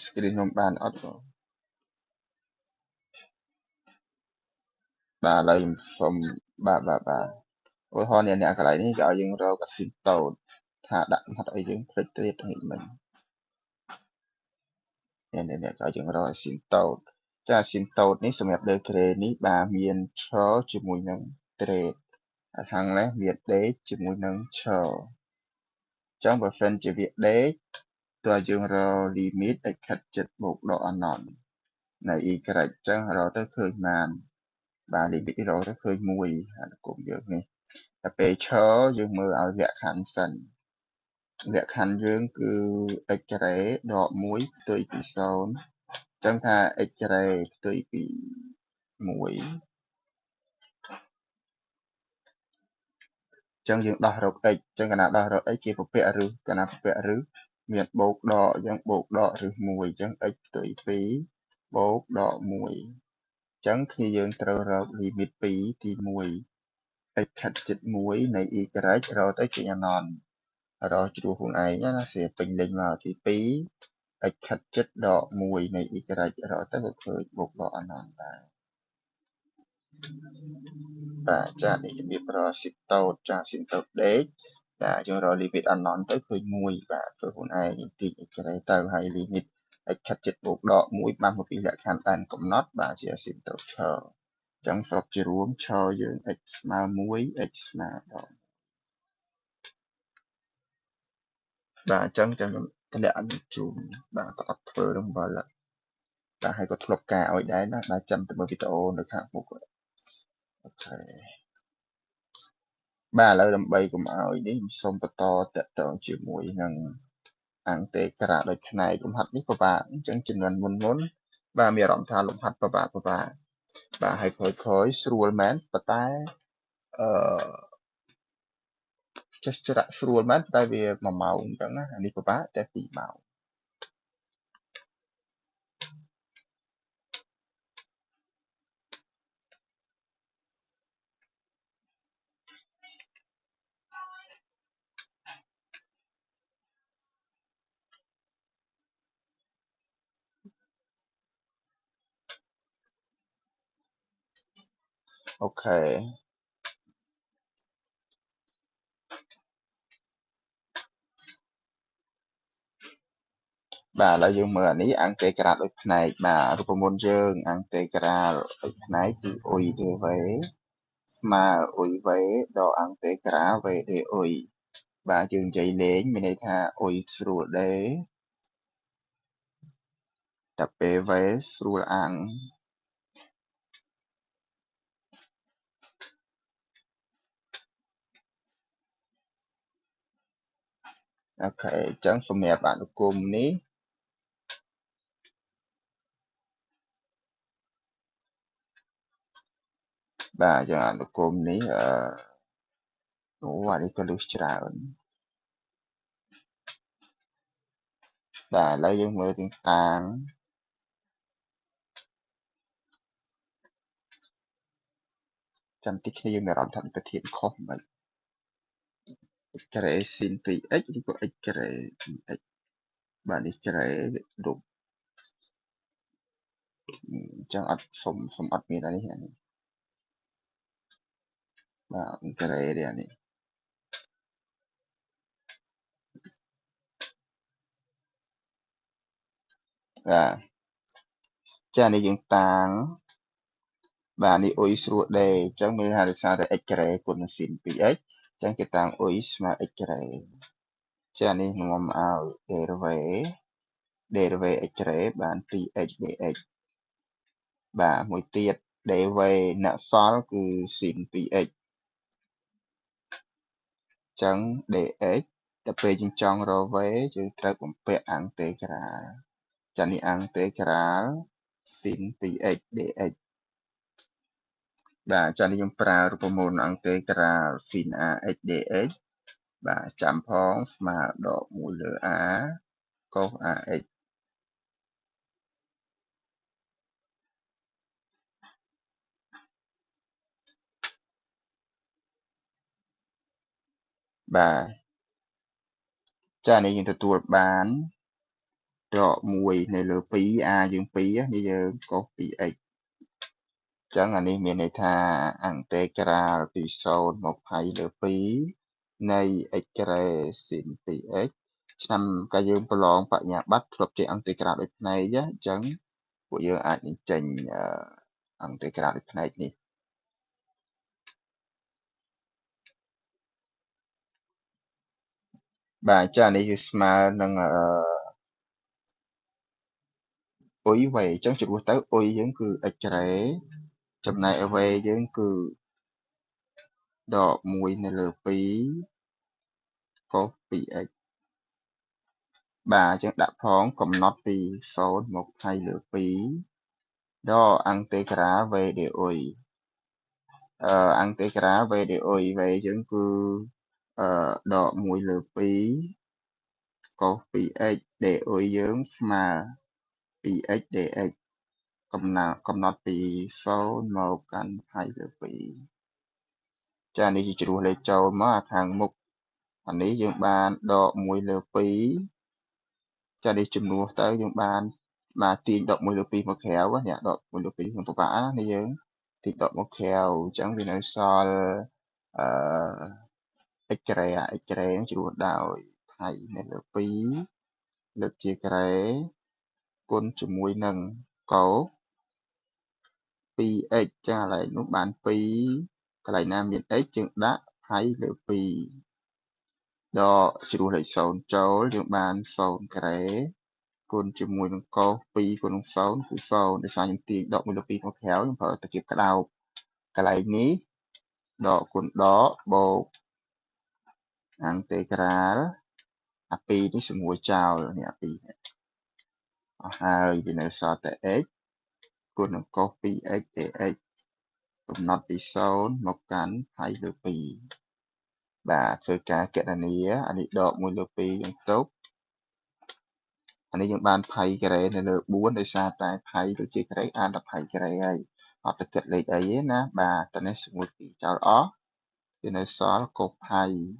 screen ខ្ញុំបានអត់បាទឥឡូវខ្ញុំសុំបាទឧទាហរណ៍អ្នកកន្លែងនេះគេឲ្យយើងរក asymptote ថាដាក់កំហុសអីយើងភ្លេចទៀតនេះមិញអ្នកក៏យើងរក asymptote ចា asymptote នេះសម្រាប់លើ grade នេះបាទមានឈរជាមួយនឹង trade ខាងនេះមាន date ជាមួយនឹងឈរអញ្ចឹងបើសិនជាវា date តើយើងរក limit x ខិតចិត្តបូកដក anon នៃ y អញ្ចឹងរកទៅឃើញបានបាទ limit នេះរកទៅឃើញ1អានគុំយើងនេះតែពេលឈរយើងមើលឲ្យលក្ខខណ្ឌសិនលក្ខខណ្ឌយើងគឺ x ការ៉េដក1ផ្ទុយពី0អញ្ចឹងថា x ការ៉េផ្ទុយពី1អញ្ចឹងយើងដោះរក x អញ្ចឹងកាលណាដោះរក x គេពពាក់ឬកាលណាពពាក់ឬមានបូកដកអញ្ចឹងបូកដកឬ1អញ្ចឹង x ផ្ទុយ2បូកដក1អញ្ចឹងគ្នាយើងត្រូវរក limit 2ទី1 x ខិតជិត1នៃ y រកទៅជា anon រកជ្រោះខ្លួនឯងណាស្រាប់ពេញលេញមកទី2 x ខិតជិតដក1នៃ y រកទៅវាឃើញបូកដក anon បាទចានេះជំរាបរក asymptote ចា asymptote date ចាយើងរក limit anon ទៅឃើញ1បាទធ្វើខ្លួនឯងទី x ការ៉េទៅហើយ limit x ខិតជិតបូកដក1បានមកពីលក្ខខណ្ឌដែនកំណត់បាទជា asymptote ឈរអញ្ចឹងស្រុតជារួមឈរយើង x ស្មើ1 x ស្មើដល់បាទអញ្ចឹងខ្ញុំតម្លាក់ឲ្យជូនបាទអត់ធ្វើនឹងបើបាទហើយក៏ធ្លាប់ការឲ្យដែរណាបាទចាំទៅមើលវីដេអូនៅខាងមុខអូខេបាទឥឡូវដើម្បីកុំឲ្យនេះខ្ញុំសូមបន្តតកតងជាមួយនឹងអង្គទេក្រាដោយផ្នែកលំហាត់នេះពិបាកអញ្ចឹងជំនាន់មុនបាទមានអារម្មណ៍ថាលំហាត់ពិបាកបាទហើយក្រោយស្រួលមែនប៉ុន្តែអឺចេះច្រាក់ស្រួលមែនតែវា1ម៉ោងអញ្ចឹងណានេះពិបាកតែ2ម៉ោងអូខេបាទឥឡូវយើងមើលអានេះអង្គទេក្រាដូចផ្នែកបាទរូបមន្តយើងអង្គទេក្រាដូចផ្នែកគឺអ៊ុយទេវេស្មើអ៊ុយវេដល់អង្គទេក្រាវេដេអ៊ុយបាទយើងនិយាយលេងមានន័យថាអ៊ុយស្រួលដេតែពេលវេស្រួលអាំងអូខេអញ្ចឹងសម្រាប់អនុគមនេះបាទយ៉ាងអនុគមនេះអានេះក៏លុះច្រើនបាទឥឡូវយើងមើលទាំងតាងចាំតិចគ្នាយើងមានអារម្មណ៍ថាប្រធានខុសមិន x ការ៉េ sin 2x ឬក៏ x ការ៉េ 2x បាទនេះការ៉េរូបអញ្ចឹងអត់សុំអត់មានអានេះបាទការ៉េនេះអានេះបាទចានេះយើងតាងបាទនេះអ៊ុយស្រួលដេអញ្ចឹងមានថាដោយសារតែ x ការ៉េគុណនឹង sin 2x អញ្ចឹងគេតាំងអ៊ុយស្មើ x ការ៉េចានេះនាំឲ្យ derivative x ការ៉េបាន 2x dx បាទមួយទៀត derivative អ្នកសល់គឺ sin 2x អញ្ចឹង dx តែពេលយើងចង់រក v យើងត្រូវបំពាក់អង្គទេក្រាលចានេះអង្គទេក្រាល sin 2x dx បាទចានេះខ្ញុំប្រើរូបមន្តអង្គទេក្រាល sin ax dx បាទចាំផងស្មើដក1លើ a cos ax បាទចានេះយើងទទួលបាន ដក1នៅលើ2 a យើង2នេះយើងកុស 2x ចឹងអានេះមានន័យថាអន្តិក្រាលពី0មក20លើ2នៃ x ក្រេ sin 2x ឆ្នាំកាលយើងប្រឡងបញ្ញាបត្រធ្លាប់ចេះអន្តិក្រាលដូចផ្នែកអញ្ចឹងពួកយើងអាចនឹងចេញអន្តិក្រាលដូចផ្នែកនេះបាទចានេះគឺស្មើនឹងអុយវេអញ្ចឹងជំនួសទៅអុយយើងគឺ x ក្រេចំណែកវេយើងគឺដក1នៅលើ2កុស 2x បាទអញ្ចឹងដាក់ផងកំណត់ពី0មក20លើ2ដកអន្តិក្រាល v ដអុយអន្តិក្រាល v ដអុយ v យើងគឺដក1លើ2កុស 2x ដអុយយើងស្មើ 2x dx កំណត់ពី0មកកាន់20លើ2ចានេះជាជ្រុះលេខចូលមកអាខាងមុខអានេះយើងបានដក1លើ2ចានេះជំនួសទៅយើងបានទាញដក1លើ2មកក្រៅនេះដក1លើ2ក្នុងពិបាកនេះយើងទាញដកមកក្រៅអញ្ចឹងវានៅសល់x ក្រេx ក្រេជ្រុះដោយ20នៅលើ2លើកជាក្រេគុណជាមួយនឹងកុស 2x ចាកន្លែងនោះបាន2កន្លែងណាមាន x យើងដាក់20លើ2ដកជ្រុះលេខ0ចូលយើងបាន0ក្រេគុណជាមួយនឹងកុស2គុណនឹង0គឺ0ដោយសារខ្ញុំទាញដក1លើ2មកក្រៅខ្ញុំប្រើតាគៀបក្តោបកន្លែងនេះដកគុណដកបូកអន្តិក្រាលអា2នេះសម្រួលចោលនេះអា2អស់ហើយវានៅសល់តែ x គុណនឹងកុស 2x dx កំណត់ពី0មកកាន់20លើ2បាទធ្វើការគណនាអានេះដក1លើ2យើងទុកអានេះយើងបាន20ការ៉េនៅលើ4ដោយសារតែ20ដូចជាការ៉េអានតែ20ការ៉េហើយអត់ទៅគិតលេខអីទេណាបាទតនេះស្រួលពីចោលអស់វានៅសល់កុស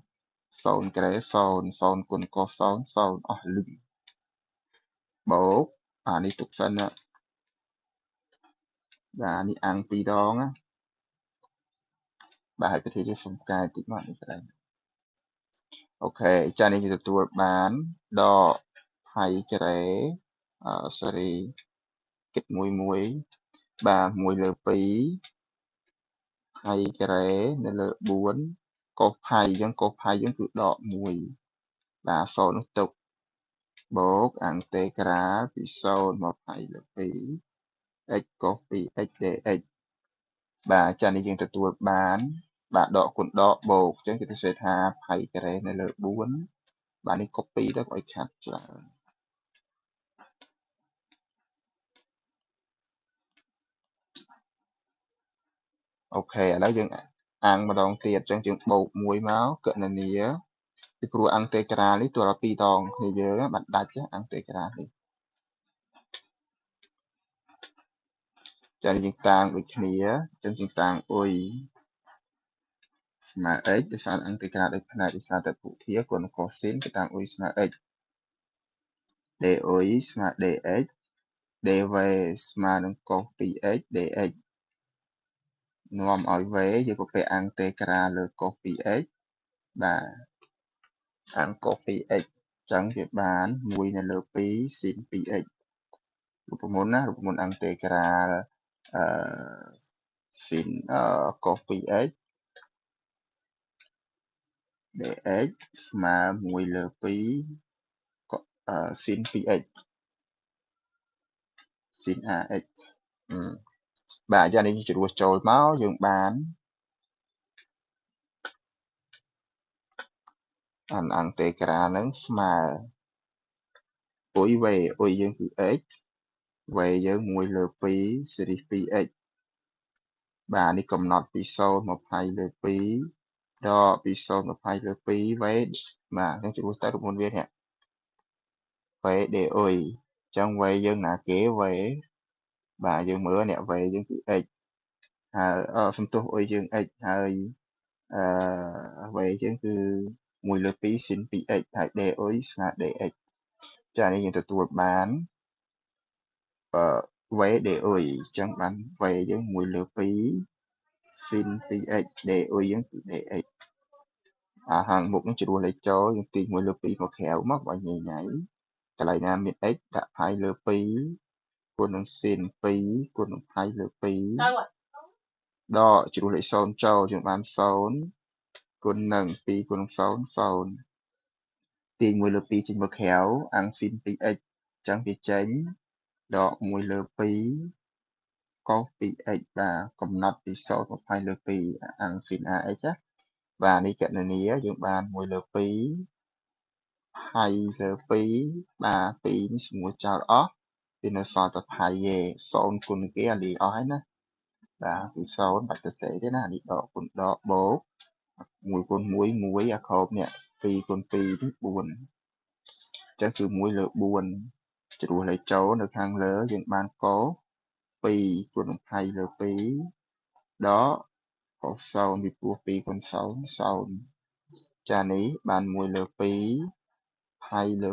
20 0ការ៉េ0 0គុណកុស0 0អស់លីងបូកអានេះទុកសិនណាបាទនេះអាំង2ដងណាបាទហើយប្រធានយើងសុំកែតិចមកនេះកន្លែងអូខេចានេះវាទទួលបានដក20ការ៉េsorry គិតមួយបាទ1លើ2 20ការ៉េនៅលើ4កុស20អញ្ចឹងកុស20យើងគឺដក1បាទ0នោះទុកបូកអន្តិក្រាលពី0មក20លើ2 x កុស 2x dx បាទចានេះយើងទទួលបានបាទដកគុណដកបូកអញ្ចឹងគេទៅសេថា20ការ៉េនៅលើ4បាទនេះ copy ទៅកុំឲ្យខាត់ច្រើនអូខេឥឡូវយើងអាំងម្ដងទៀតអញ្ចឹងយើងបូក1មកកណនាពីព្រោះអន្តិក្រាលនេះទល់2ដងគ្នាយើងបានដាច់អន្តិក្រាលនេះចាយើងតាំងដូចគ្នាអញ្ចឹងយើងតាំងអុយស្មើ x ដោយសារអន្តិក្រាលដូចផ្នែកដោយសារតែពុធាគុណកុសស៊ីនគឺតាំងអុយស្មើ x d អុយស្មើ dx dv ស្មើនឹងកុស 2x dx នាំឲ្យ v យើងក៏ពាក់អន្តិក្រាលលើកុស 2x បាទអង្គុស 2x ចឹងវាបាន1នៅលើ2 sin 2x រូបមន្តណារូបមន្តអន្តិក្រាលsin កុស 2x dx ស្មើ1លើ2sin 2x sin ax បាទយ៉ាងនេះជ្រួសចូលមកយើងបានអន្តិក្រាលនឹងស្មើអុយ v អុយយើងគឺ x v យើង1លើ2 series 2x បាទនេះកំណត់ពី0មក20លើ2ដកពី0មក20លើ2 v បាទនឹងជ្រួសទៅរូបមន្តវានេះ v ដអុយអញ្ចឹង v យើងណាគេ v បាទយើងមើលអ្នក v យើងគឺ x ហើយសំទោសអុយយើង x ហើយv យើងគឺ1លើ2 sin 2x ហើយ d អុយស្មើ dx ចានេះយើងទទួលបានv để ui chẳng bán v với 1 លើ 2 sin 2x để ui với dx hàng mục nó chỉ đua lấy cho nhưng tìm 1 លើ 2 មកក្រៅមកបើញ៉ៃញ៉ៃកន្លែងណាមាន x ដាក់ pi លើ 2 គុណនឹង sin 2 គុណនឹង pi លើ 2 ដកជ្រុះលេខ0ចូលយើងបាន0គុណនឹង2គុណនឹង0 0ទាញ 1 លើ 2 ចេញមកក្រៅអាំង sin 2x ចឹងវាចេញដក 1 លើ 2 cos 2x បាទកំណត់ពី0មក pi លើ 2អាំង sin ax ណាបាទនេះកណនាយើងបាន 1 លើ 2 pi លើ 2 បាទ2នេះស្មួយចោលអស់វានៅសល់តែ pi ទេ0គុណគេអាលីអស់ហើយណាបាទគឺ0បាច់ទៅសេទេណានេះដកគុណដកបូក1គុណ1 1អាក្រោបនេះ2គុណ2នេះ4អញ្ចឹងគឺ1 លើ 4ជ្រុះលេខចូលនៅខាងលើយើងបានក2គុណនឹង pi លើ 2ដកក0ពីព្រោះ2គុណ0 0ចានេះបាន1លើ 2 pi លើ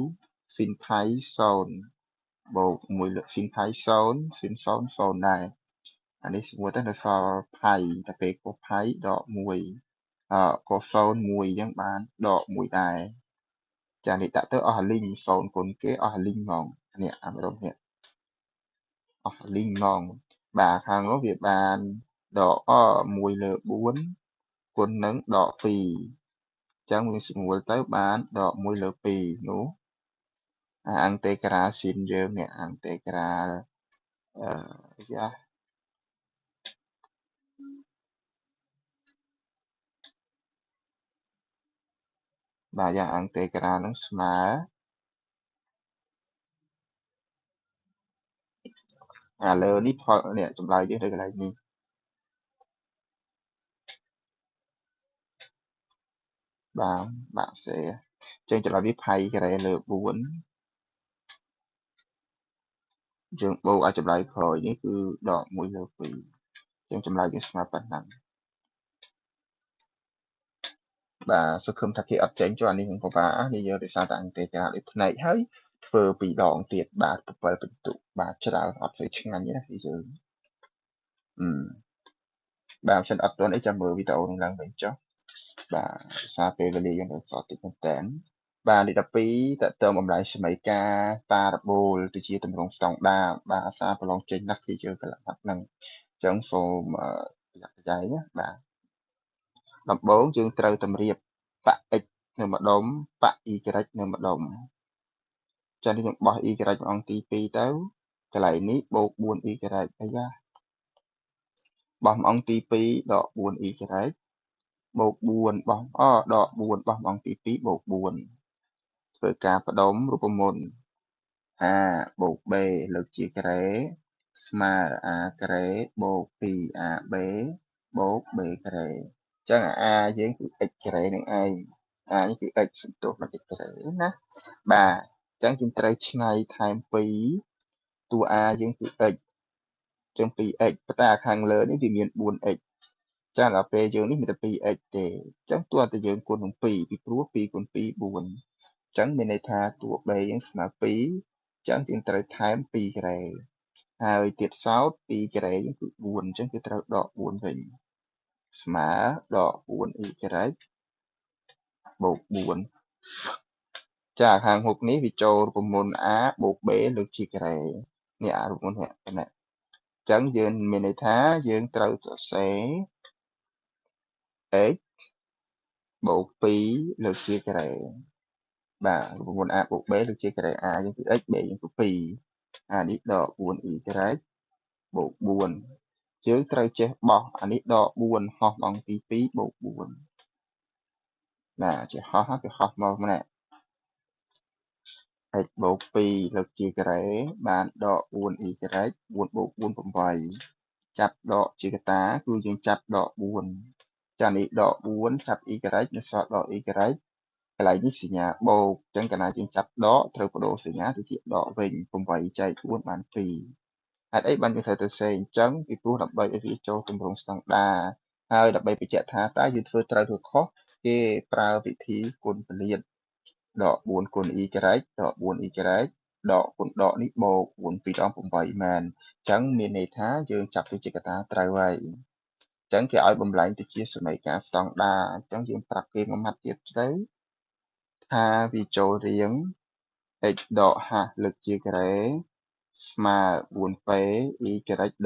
2 sin pi 0បូក1លើ sin pi 0 sin 0 0ដែរអានេះស្មួយទៅនៅសល់ pi តែពេលកុស pi ដក1កុស0 1អញ្ចឹងបានដក1ដែរចានេះដាក់ទៅអស់លីង0គុណគេអស់លីងហ្មងនេះអាម្ដងនេះអស់លីងហ្មងបាទខាងនោះវាបានដក1លើ4គុណនឹងដក2អញ្ចឹងវាស្រួលទៅបានដក1លើ2នោះអង្តេក្រាស៊ីនយើងនេះអង្តេក្រាយ៉ាបាទយ៉ាងអង្តេក្រានឹងស្មើឥឡូវនេះផលនេះចម្លើយយើងនៅកន្លែងនេះបាទសេចឹងចម្លើយវា pi ការ៉េលើ4យើងបូកឲ្យចម្លើយក្រោយនេះគឺដក1លើ2ចឹងចម្លើយយើងស្មើប៉ុណ្ណឹងបាទសង្ឃឹមថាគេអត់ចេញចុះអានេះនឹងពិបាកនេះយើងដោយសារតែអង្តេក្រាដូចផ្នែកហើយធ្វើ2ដងទៀតបាទ7ពិន្ទុបាទច្រើនអត់ស្អីឆ្ងាញ់ទេណាយើងបាទសិនអត់ទាន់អីចាំមើលវីដេអូនឹងឡើងវិញចុះបាទសារពេលវេលាយើងនៅសល់តិចមែនតើបាទលេខ12តើតើបំលែងសមីការប៉ារ៉ាបូលទៅជាទម្រង់ស្តង់ដាបាទសារប្រឡងចេញណាស់គឺយើងកន្លងហ្នឹងអញ្ចឹងសូមប្រយ័ត្នប្រយែងណាបាទដំបូងយើងត្រូវតម្រៀបបៈ x នៅម្ដុំបៈ y នៅម្ដុំចានេះយើងបោះ y អង្គទី2ទៅកន្លែងនេះបូក 4y អីយ៉ាបោះអង្គទី2ដក 4y បូក4បោះដក4បោះអង្គទី2បូក4ធ្វើការបដុំរូបមន្ត a បូក b លើកជាការ៉េស្មើ a ការ៉េបូក 2ab បូក b ការ៉េអញ្ចឹង a យើងគឺ x ការ៉េនឹងឯង a នេះគឺ x សន្ទុះនឹង x ការ៉េណាបាទអញ្ចឹងយើងត្រូវឆ្នៃថែម2តួ a យើងគឺ x អញ្ចឹង 2x ប៉ុន្តែខាងលើនេះវាមាន 4x ចាដល់ពេលយើងនេះមានតែ 2x ទេអញ្ចឹងទោះតែយើងគុណនឹង2ពីព្រោះ2គុណ2 4អញ្ចឹងមានន័យថាតួ b យើងស្មើ2អញ្ចឹងយើងត្រូវថែម2ការ៉េហើយទៀតសោត2ការ៉េយើងគឺ4អញ្ចឹងគឺត្រូវដក4វិញស្មើដក 4y ការ៉េបូក4ចាខាងមុខនេះវាចូលរូបមន្ត a បូក b លើកជាការ៉េនេះរូបមន្តនេះអញ្ចឹងយើងមានន័យថាយើងត្រូវសរសេរ x បូក2លើកជាការ៉េបាទរូបមន្ត a បូក b លើកជាការ៉េ a យើងគឺ x b យើងគឺ2អានេះដក 4y ការ៉េបូក4យើងត្រូវចេះបោះអានេះដក4ហោះអង្គទី2បូក4បាទចេះហោះគេហោះមកម្នាក់ x បូក2លើកជាការ៉េបានដក 4y ការ៉េ4បូក4 8ចាប់ដកជាកតាគឺយើងចាប់ដក4ចានេះដក4ចាប់ y ការ៉េនៅសល់ដក y ការ៉េកន្លែងនេះសញ្ញាបូកអញ្ចឹងកាលណាយើងចាប់ដកត្រូវបដូរសញ្ញាទៅជាដកវិញ8ចែក4បាន2ហេតុអីបានយើងត្រូវទៅសេអញ្ចឹងពីព្រោះដើម្បីឲ្យវាចូលទម្រង់ស្តង់ដាហើយដើម្បីបញ្ជាក់ថាតើយើងធ្វើត្រូវឬខុសគេប្រើវិធីគុណពលាត ដក4គុណ y ដក 4y ដកគុណដកនេះបូក4 2 8មែនអញ្ចឹងមានន័យថាយើងចាប់វាជាកត្តាត្រូវហើយអញ្ចឹងគេឲ្យបំលែងទៅជាសមីការស្តង់ដាអញ្ចឹងយើងប្រាប់គេមួយម៉ាត់ទៀតទៅថាវាចូលរៀង x ដកហាស់លើកជាការ៉េស្មើ 4p y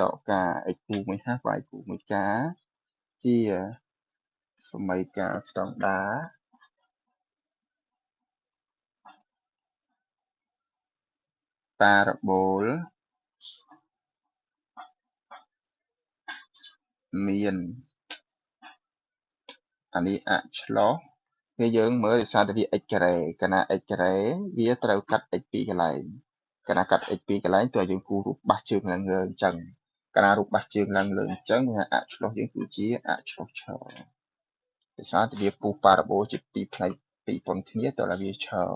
ដកការ x គូ1ហាស់ y គូ1ការជាសមីការស្តង់ដាប៉ារ៉ាបូលមានអានេះអឆ្លោះគឺយើងមើលដោយសារតែវា x ការ៉េកាលណា x ការ៉េវាត្រូវកាត់ x ពីរកន្លែងកាលណាកាត់ x ពីរកន្លែងតើយើងគូររូបបាសជើងឡើងលើអញ្ចឹងកាលណារូបបាសជើងឡើងលើអញ្ចឹងវាអឆ្លោះយើងគឺជាអឆ្លោះឈរដោយសារតែវាពុះប៉ារ៉ាបូលជាពីរផ្នែកពីរប៉ុនគ្នាតើវាឈរ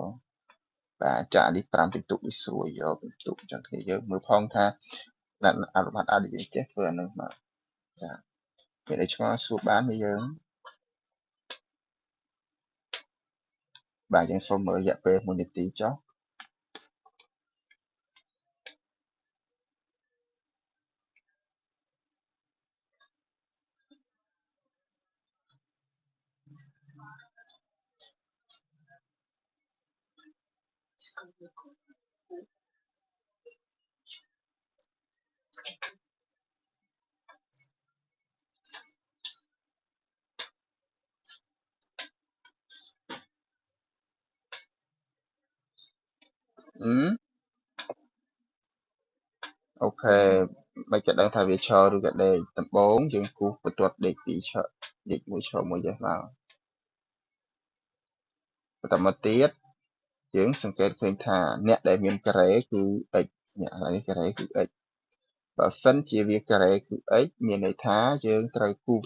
បាទចាក់នេះ5ពិន្ទុនេះស្រួលយកពិន្ទុអញ្ចឹងគ្នាយើងមើលផងថាអនុបត្តិអាចយើងចេះធ្វើអានឹងមកចាមានអីឆ្ងល់សួរបានទេយើងបាទយើងសូមមើលរយៈពេល1នាទីចុះអូខេមិនក៏ដឹងថាវាឈរឬក៏ដេកដំបូងយើងគូសបន្ទាត់ដេកពីរឈរដេកមួយឈរមួយចេះមកបន្តមកទៀតយើងសង្កេតឃើញថាអ្នកដែលមានការ៉េគឺ x អ្នកនេះការ៉េគឺ x បើសិនជាវាការ៉េគឺ x មានន័យថាយើងត្រូវគូស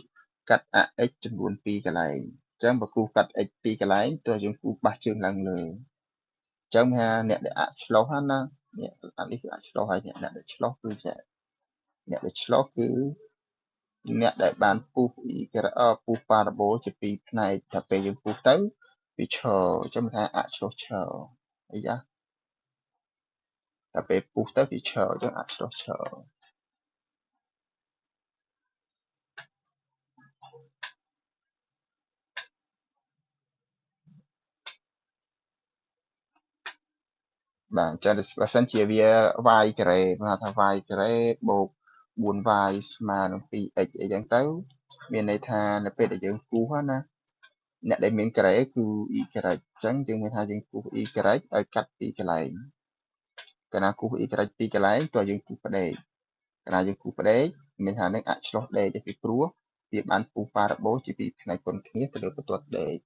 កាត់ x ចំនួន2កន្លែងអញ្ចឹងបើគូសកាត់ x 2កន្លែងតើយើងគូសបាសជើងឡើងលើអញ្ចឹងថាអ្នកដែលឆ្លោះណាអ្នកអានេះគឺឆ្លោះហើយអ្នកដែលឆ្លោះគឺអ្នកដែលឆ្លោះគឺអ្នកដែលបានពុះពុះប៉ារ៉ាបូលជាពីរផ្នែកតែពេលយើងពុះទៅវាឈរអញ្ចឹងថាអឆ្លោះឈរអីយ៉ាតែពេលពុះទៅវាឈរអញ្ចឹងអឆ្លោះឈរបាទអញ្ចឹងបើសិនជាវា y ការ៉េហៅថា y ការ៉េបូក 4y ស្មើនឹង 2x អីចឹងទៅមានន័យថានៅពេលដែលយើងគូសណាអ្នកដែលមានការ៉េគឺ y អញ្ចឹងយើងមានថាយើងគូស y ឲ្យកាត់ពីកន្លែងកាលណាគូស y ពីរកន្លែងតើយើងគូសផ្ដេកកាលណាយើងគូសផ្ដេកមានថានឹងអឆ្លោះដេកពីព្រោះវាបានពុះប៉ារ៉ាបូលជាពីរផ្នែកប៉ុនគ្នាទៅលើបន្ទាត់ដេក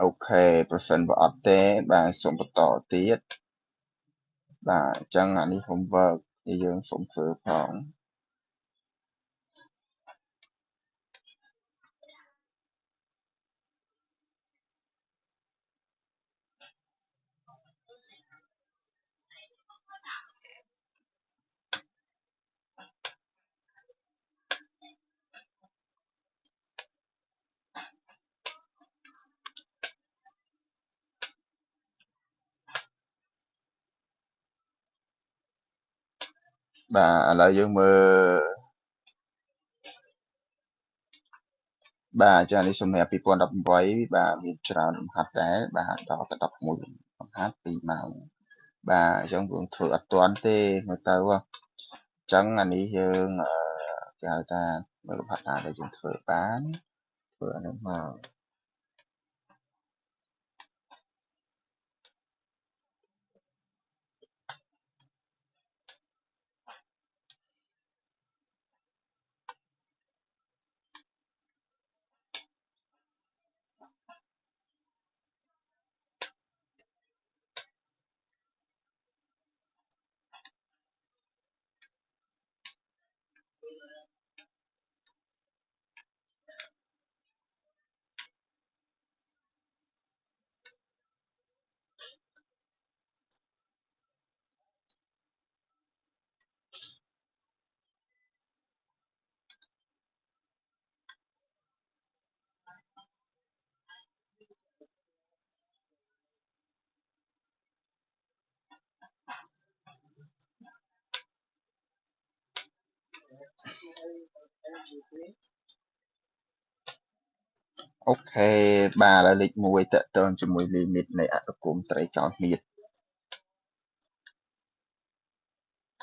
អូខេប្រសិនបើអត់ទេបាទសូមបន្តទៀតបាទអញ្ចឹងអានេះ homework ដែលយើងសូមធ្វើផងបាទឥឡូវយើងមើលបាទចានេះសម្រាប់2018បាទមានច្រើនលំហាត់ដែរបាទដល់ទៅ11លំហាត់2ម៉ោង បាទអញ្ចឹងយើងធ្វើអត់ទាន់ទេមើលទៅអញ្ចឹងអានេះយើងគេហៅថាមើលផាត់ណាដែលយើងធ្វើបានធ្វើអានេះមក អូខេបាទឥឡូវលេខ1តកតងជាមួយ limit នៃអនុគមត្រីកោណមាត្រ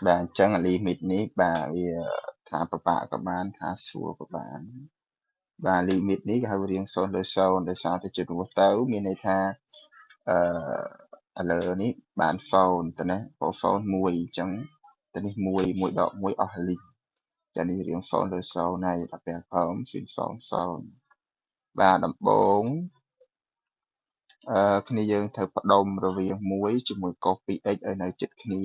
បាទអញ្ចឹង limit នេះបាទវាថាប្របាក់ក៏បានថាស្រួលក៏បានបាទ limit នេះគេហៅរៀង0លើ0ដោយសារតែជំនួសទៅមានន័យថាឥឡូវនេះបាន phone ទៅណាបើ phone 1អញ្ចឹងទៅនេះ1 1 ដក1អស់ link ចានេះរៀង0លើ0ហើយដល់ពេលផងស៊ីន0 0បាទដំបូងគ្នាយើងត្រូវបដុំរវាង1ជាមួយ cos 2x ឲ្យនៅជិតគ្នា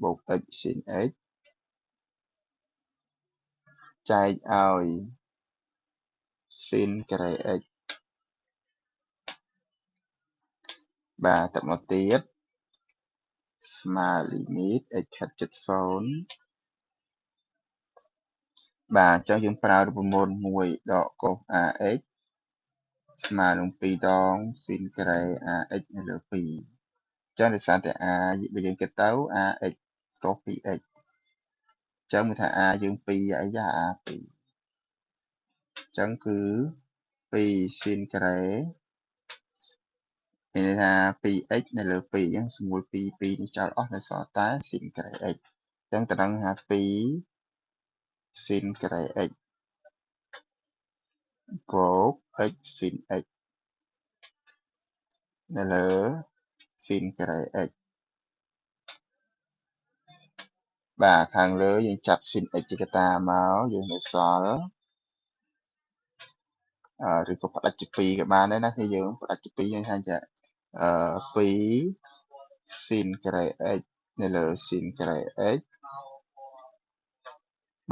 បូក x sin x ចែកឲ្យ sin ការ៉េ x បាទទឹកមកទៀតស្មើ limit x ខិតជិត0បាទអញ្ចឹងយើងប្រើរូបមន្ត1ដក cos ax ស្មើនឹង2ដង sin ការ៉េ ax នៅលើ2អញ្ចឹងដោយសារតែ a បើយើងគិតទៅ ax cos 2x អញ្ចឹងមានថា a យើង2អីយ៉ា a 2អញ្ចឹងគឺ2 sin ការ៉េមានន័យថា 2x នៅលើ2អញ្ចឹងស្រួល2នេះចោលអស់នៅសល់តែ sin ការ៉េ x អញ្ចឹងតំណឹងថា2 sin ការ៉េ x បូក x sin x នៅលើ sin ការ៉េ x បាទខាងលើយើងចាប់ sin x ជាកតាមកយើងនៅសល់ឬក៏ផ្ដាច់ជា2ក៏បានដែរណាគឺយើងផ្ដាច់ជា2យើងថាជា2 sin ការ៉េ x នៅលើ sin ការ៉េ x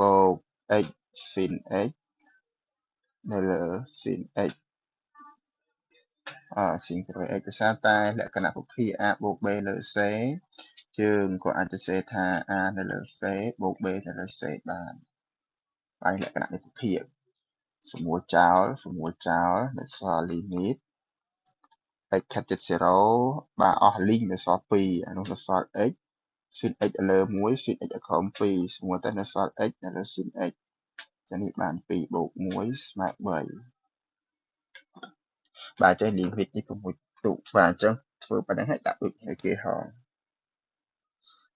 បូក x sin x នៅលើ sin x sin ការ៉េ x ដោយសារតែលក្ខណៈពុភា a បូក b លើ c យើងក៏អាចទៅសេថា a នៅលើ c បូក b នៅលើ c បានហើយលក្ខណៈនៃពុភាសម្រួលចោលនៅសល់ limit x ខិតជិត0បាទអស់ link នៅសល់2អានោះនៅសល់ x sin x លើ1 sin x ឲ្យក្រោម2ស្មើទៅនៅសល់ x នៅលើ sin x ចានេះបាន2បូក1ស្មើ3បាទចេះ limit នេះ6ទូបាទអញ្ចឹងធ្វើប៉ុណ្ណឹងឲ្យដាក់ដូចឲ្យគេហោ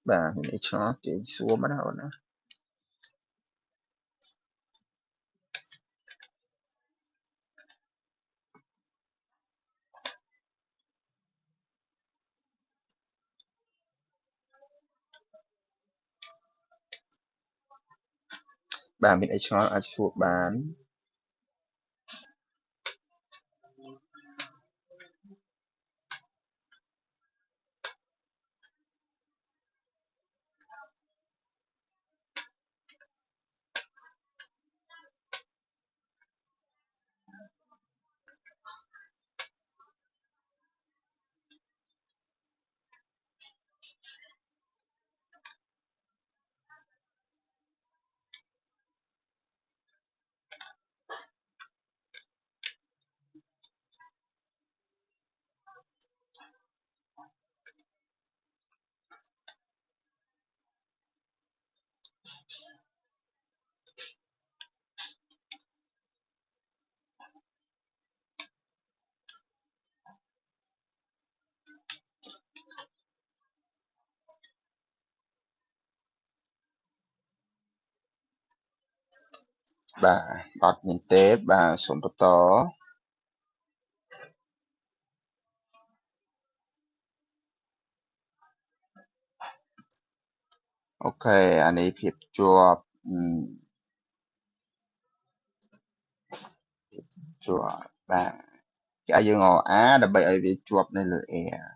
បាទមានឆ្ងល់គេសួរមកណាអូនណាបាទមានឆ្ងល់អាចសួរបាន បាទអត់មានទេបាទសូមបន្តអូខេអានេះភាពជាប់ជាប់បាទគេឲ្យយើងអអាដើម្បីឲ្យវាជាប់នៅលើ A អូ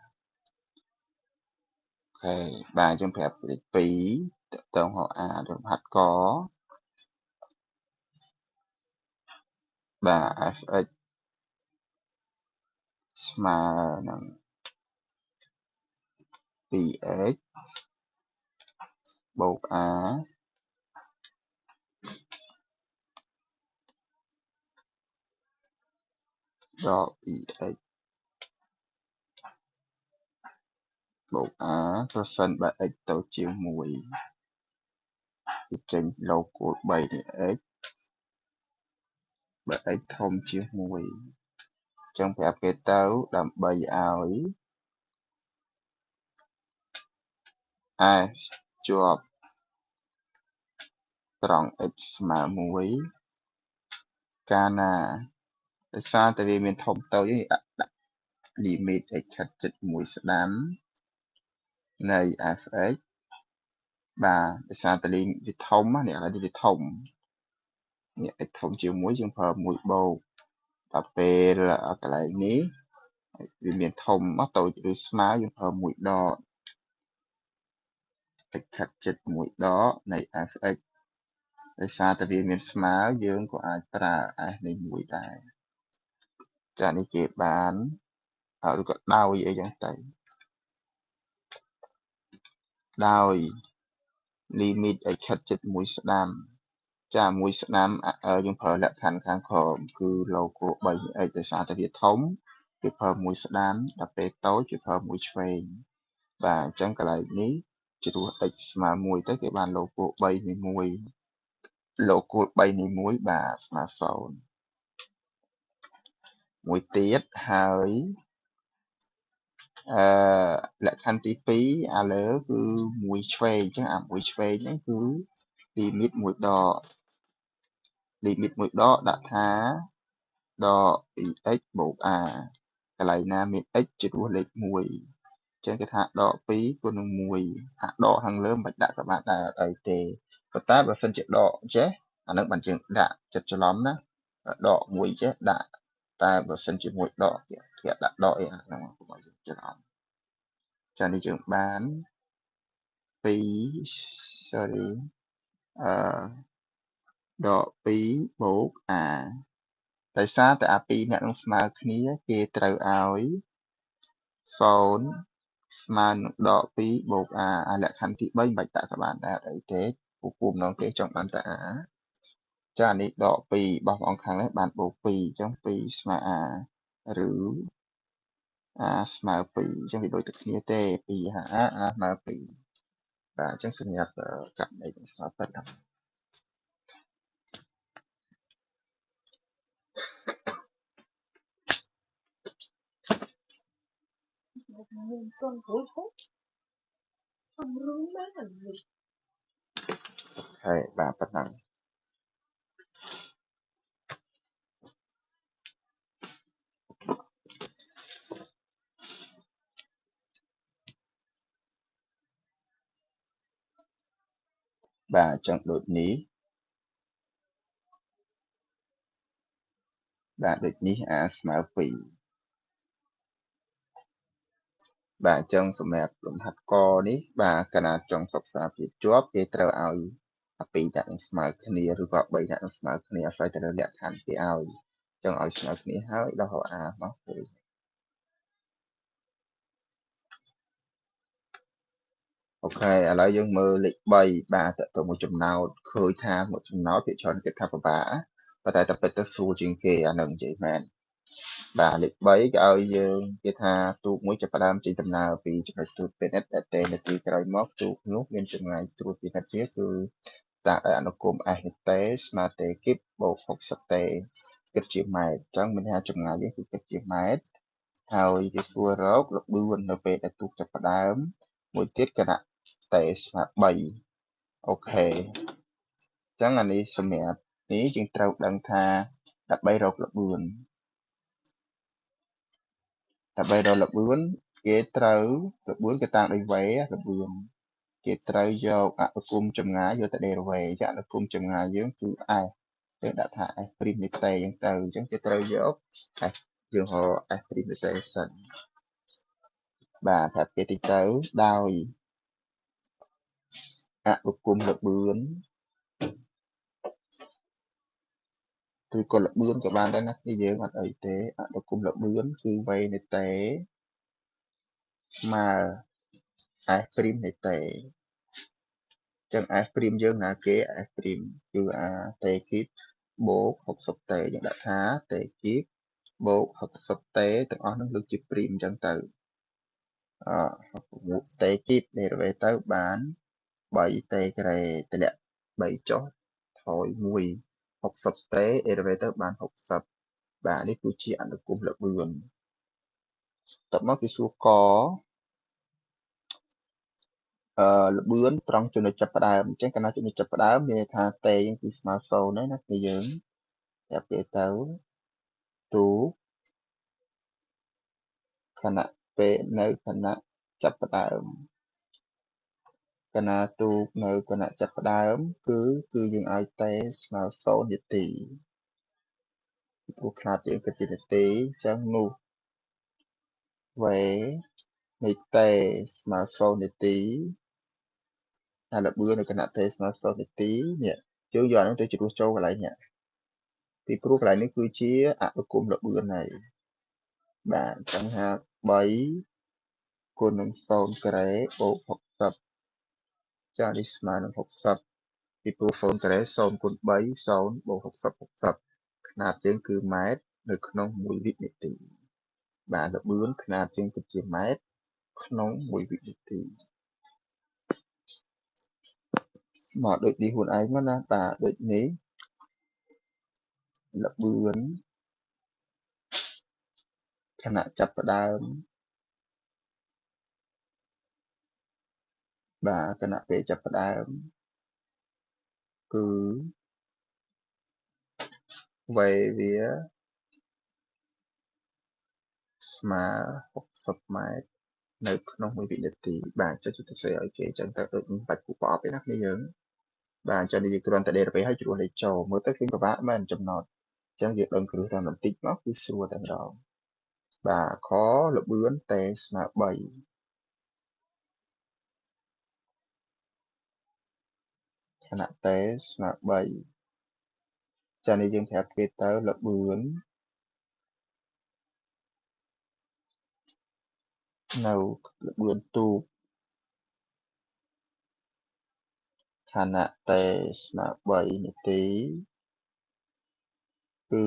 ខេបាទយើងប្រាប់លេខ2តកតងហៅ A រំហាត់កបាទ fx ស្មើនឹង 2x បូក A ដល់ 2x បូក A ប្រសិនបើ x ទៅជាង1វាចេញលោកគោល3នេះ x បើ x ធំជាង1អញ្ចឹងប្រាប់គេទៅដើម្បីឲ្យ f ជាប់ត្រង់ x ស្មើ1កាលណាដោយសារតែវាមានធំតូចដាក់ limit x ខិតជិត1ស្ដាំនៃ fx បាទដោយសារតែវាធំនេះឥឡូវនេះវាធំនេះ x ធំជាង1យើងប្រើ1បូកដល់ពេលកន្លែងនេះវាមានធំមកតូចឬស្មើយើងប្រើ1ដក x ខិតជិត1ដកនៃ fx ដោយសារតែវាមានស្មើយើងក៏អាចប្រើ s នៃ1ដែរចានេះគេបានឬក៏ដោយអីចឹងទៅដោយ limit x ខិតជិត1ស្ដាំចា1ស្ដាំយើងប្រើលក្ខខណ្ឌខាងក្រោមគឺ logo 3x ដោយសារតែវាធំវាប្រើ1ស្ដាំដល់ពេលតូចគេប្រើ1ឆ្វេងបាទអញ្ចឹងកន្លែងនេះជ្រុះ x ស្មើ1ទៅគេបាន logo 3នៃ1 logo 3នៃ1បាទស្មើ0មួយទៀតហើយលក្ខខណ្ឌទី2អាលើគឺ1ឆ្វេងអញ្ចឹងអា1ឆ្វេងហ្នឹងគឺ limit 1ដក limit 1ដកដាក់ថាដក 2x បូក a កន្លែងណាមាន x ជំនួសលេខ1អញ្ចឹងគេថាដក2គុណនឹង1អាដកខាងលើមិនបាច់ដាក់ក៏បានដែរអត់អីទេប៉ុន្តែបើសិនជាដកចេះអានឹងបានយើងដាក់ចិត្តច្រឡំណាដក1ចេះដាក់តែបើសិនជាមួយដកគេដាក់ដកអីអាហ្នឹងកុំឲ្យយើងច្រឡំចានេះយើងបាន2 sorry អឺដក2បូក a ដោយសារតែអា2អ្នកនឹងស្មើគ្នាគេត្រូវឲ្យ0ស្មើនឹងដក2បូក a អាលក្ខខណ្ឌទី3មិនបាច់ដាក់ក៏បានដែរអីទេពូម្ដងគេចង់បានតែ a ចានេះដក2បោះអង្គខាងនេះបានបូក2អញ្ចឹង2ស្មើ a ឬ a ស្មើ2អញ្ចឹងវាដូចតែគ្នាទេ2ហា a ស្មើ2បាទអញ្ចឹងសម្រាប់កាត់នៃស្មើប៉ុណ្ណឹងហើយបាទប៉ុណ្ណឹងបាទអញ្ចឹងដូចនេះបាទដូចនេះ a ស្មើ2បាទអញ្ចឹងសម្រាប់លំហាត់កនេះបាទកាលណាចង់សិក្សាភាពជាប់គេត្រូវឲ្យអា2ដាក់នឹងស្មើគ្នាឬក៏3ដាក់នឹងស្មើគ្នាអាស្រ័យទៅលើលក្ខខណ្ឌគេឲ្យអញ្ចឹងឲ្យស្មើគ្នាហើយដល់ a មកគឺអូខេឥឡូវយើងមើលលេខ3បាទតទៅមួយចំណោទឃើញថាមួយចំណោទភាគច្រើនគេថាពិបាកប៉ុន្តែតែពិតទៅស្រួលជាងគេអានឹងនិយាយមែនបាទលេខ3គេឲ្យយើងគេថាទូកមួយចាប់ផ្ដើមចេញដំណើរពីចំណុចត្រួតពិនិត្យដែលតែនាទីក្រោយមកទូកនោះមានចម្ងាយត្រួតពិនិត្យវាគឺដាក់ឲ្យអនុគម s នេះទេស្មើទេគីបបូក60ទេគិតជាម៉ែត្រអញ្ចឹងមានថាចម្ងាយយើងគឺគិតជាម៉ែត្រហើយវាស្គាល់រកល្បឿននៅពេលដែលទូកចាប់ផ្ដើមមួយទៀតគណៈតែស្មើ3អូខេអញ្ចឹងអានេះសម្រាប់ នេះយើងត្រូវដឹងថាដើម្បីរកល្បឿនគេត្រូវល្បឿនគេតាមដោយវេល្បឿនគេត្រូវយកអនុគមចម្ងាយយកទៅ derivative អនុគមចម្ងាយយើងគឺ s យើងដាក់ថា s' នៃតេអញ្ចឹងទៅអញ្ចឹងគេត្រូវយក s យើងហៅ s' នៃតេសិនបាទប្រាប់គេតិចទៅដោយអនុគមល្បឿនឬក៏ល្បឿនក៏បានដែរណាគឺយើងអត់អីទេអនុគមល្បឿនគឺវេនៃតេស្មើ s' នៃតេចឹង s' យើងណាគេ s' គឺអាតេគីបបូក60តេយើងដាក់ថាតេគីបបូក60តេទាំងអស់នឹងលើកជាព្រីមអញ្ចឹងទៅតេគីប derivative ទៅបាន3តេការ៉េតម្លាក់3ចុះថយ1 60តេ derivative ទៅបាន60បាទនេះគឺជាអនុគមល្បឿនតបមកគេសួរកល្បឿនត្រង់ចំណុចចាប់ផ្ដើមអញ្ចឹងកាលណាចំណុចចាប់ផ្ដើមមានន័យថាតេគឺស្មើ0ហើយណាគឺយើងប្រាប់គេទៅទូខណៈពេលនៅខណៈចាប់ផ្ដើមកាលណាទូនៅខណៈចាប់ផ្ដើមគឺយើងឲ្យតេស្មើ0នាទីព្រោះខ្លាចយើងគិតជានាទីអញ្ចឹងនោះវេនៃតេស្មើ0នាទីហើយល្បឿននៅគណៈតេស្មើ0នាទីនេះយើងយកអានោះទៅជ្រោះចូលកន្លែងនេះពីព្រោះកន្លែងនេះគឺជាអនុគមល្បឿនហើយបាទអញ្ចឹងថា3គុណនឹង0ការ៉េបូក60ចានេះស្មើនឹង60ពីព្រោះ0ការ៉េ0គុណ3 0បូក60ຂະຫນາດយើងគឺម៉ែត្រនៅក្នុង1វិនាទីបាទល្បឿនຂະຫນາດយើងគិតជាម៉ែត្រក្នុង1វិនាទីមកដូចនេះខ្លួនឯងមកណាបាទដូចនេះល្បឿនខណៈចាប់ផ្ដើមបាទខណៈពេលចាប់ផ្ដើមគឺវេវាស្មើ60ម៉ែត្រនៅក្នុង1វិនាទីបាទចុចទៅសេឲ្យគេអញ្ចឹងទៅដូចបាច់គូប្រអប់ឯណាគ្នាយើងបាទអញ្ចឹងយើងគ្រាន់តែ derivative ឲ្យជ្រួសលេខចូលមើលទៅឃើញពិបាកមែនចំណត់អញ្ចឹងយើងដឹងគ្រឹះតាមបន្តិចមកគឺស្រួលតែម្ដងបាទខល្បឿនតេស្មើ3ខណៈតេស្មើ3ចានេះយើងប្រាប់គេទៅល្បឿននៅល្បឿនទូកខណៈតេស្មើ3នាទីគឺ